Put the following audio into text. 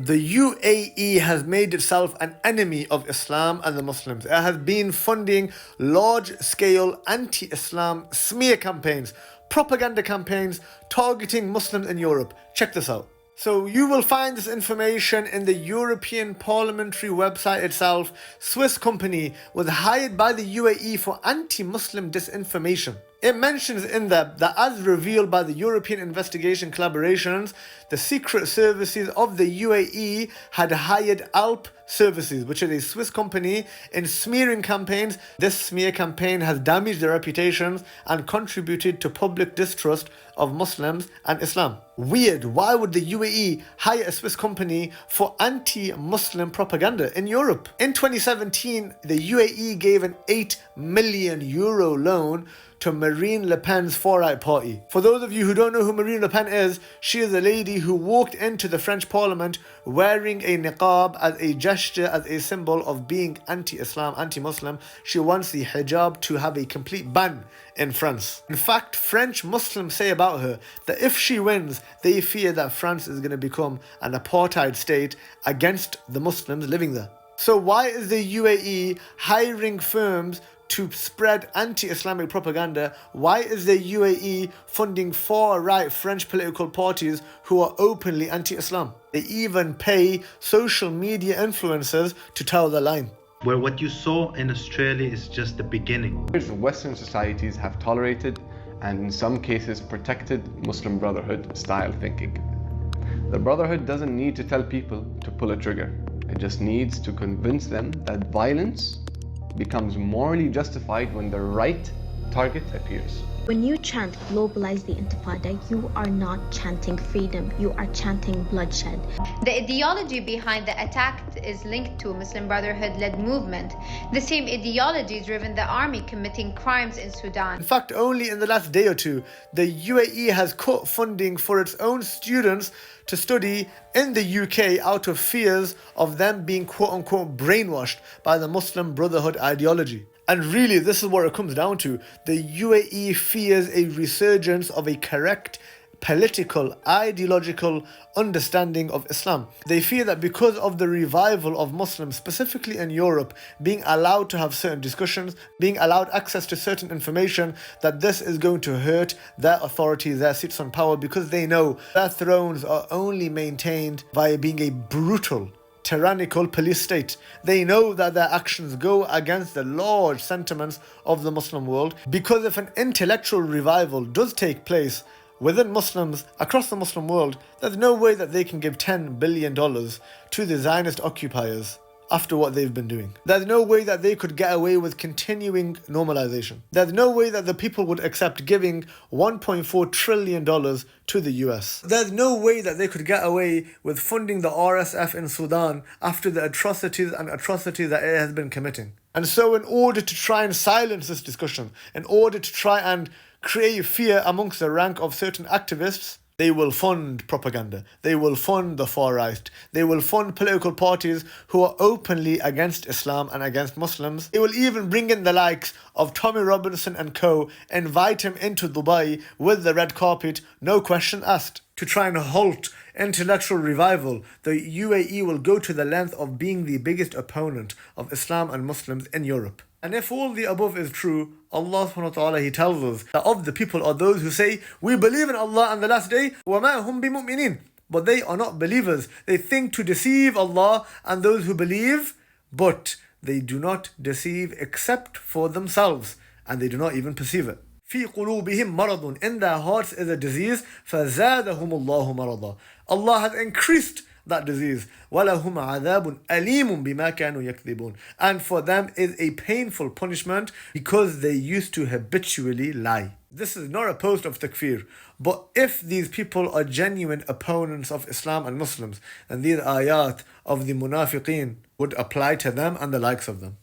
The UAE has made itself an enemy of Islam and the Muslims. It has been funding large-scale anti-Islam smear campaigns, propaganda campaigns targeting Muslims in Europe. Check this out. So you will find this information in the European Parliamentary website itself. Swiss company was hired by the UAE for anti-Muslim disinformation. It mentions in there that as revealed by the European Investigation Collaborations, the secret services of the UAE had hired Alp Services, which is a Swiss company, in smearing campaigns. This smear campaign has damaged their reputations and contributed to public distrust of Muslims and Islam. Weird, why would the UAE hire a Swiss company for anti-Muslim propaganda in Europe? In 2017, the UAE gave an €8 million loan to Marine Le Pen's far-right party. For those of you who don't know who Marine Le Pen is, she is a lady who walked into the French parliament wearing a niqab as a gesture, as a symbol of being anti-Islam, anti-Muslim. She wants the hijab to have a complete ban in France. In fact, French Muslims say about her that if she wins, they fear that France is going to become an apartheid state against the Muslims living there. So why is the UAE hiring firms to spread anti-Islamic propaganda? Why is the UAE funding far-right French political parties who are openly anti-Islam? They even pay social media influencers to tell the line. Where what you saw in Australia is just the beginning. Western societies have tolerated and in some cases protected Muslim Brotherhood style thinking. The Brotherhood doesn't need to tell people to pull a trigger. It just needs to convince them that violence becomes morally justified when the right target appears. When you chant globalize the Intifada, you are not chanting freedom, you are chanting bloodshed. The ideology behind the attack is linked to a Muslim Brotherhood-led movement. The same ideology driven the army committing crimes in Sudan. In fact, only in the last day or two, the UAE has cut funding for its own students to study in the UK out of fears of them being quote-unquote brainwashed by the Muslim Brotherhood ideology. And really, this is what it comes down to. The UAE fears a resurgence of a correct political, ideological understanding of Islam. They fear that because of the revival of Muslims, specifically in Europe, being allowed to have certain discussions, being allowed access to certain information, that this is going to hurt their authority, their seats on power, because they know their thrones are only maintained via being a brutal, tyrannical police state. They know that their actions go against the large sentiments of the Muslim world, because if an intellectual revival does take place within Muslims across the Muslim world, there's no way that they can give $10 billion to the Zionist occupiers after what they've been doing. There's no way that they could get away with continuing normalization. There's no way that the people would accept giving $1.4 trillion to the US. There's no way that they could get away with funding the RSF in Sudan after the atrocities that it has been committing. And so in order to try and silence this discussion, in order to try and create fear amongst the rank of certain activists, they will fund propaganda. They will fund the far right. They will fund political parties who are openly against Islam and against Muslims. They will even bring in the likes of Tommy Robinson and co, invite him into Dubai with the red carpet, no question asked. To try and halt intellectual revival, the UAE will go to the length of being the biggest opponent of Islam and Muslims in Europe. And if all the above is true, Allah subhanahu wa ta'ala, He tells us that of the people are those who say, we believe in Allah and the last day, وَمَا هُمْ بِمُؤْمِنِينَ. But they are not believers. They think to deceive Allah and those who believe, but they do not deceive except for themselves, and they do not even perceive it. فِي قُلُوبِهِمْ مَرَضٌ. In their hearts is a disease, فَزَادَهُمُ اللَّهُ مَرَضًا. Allah has increased that disease. وَلَهُمْ عَذَابٌ أَلِيمٌ بِمَا كَانُوا يَكْذِبُونَ. And for them is a painful punishment because they used to habitually lie. This is not a post of takfir, but if these people are genuine opponents of Islam and Muslims, then these ayat of the munafiqeen would apply to them and the likes of them.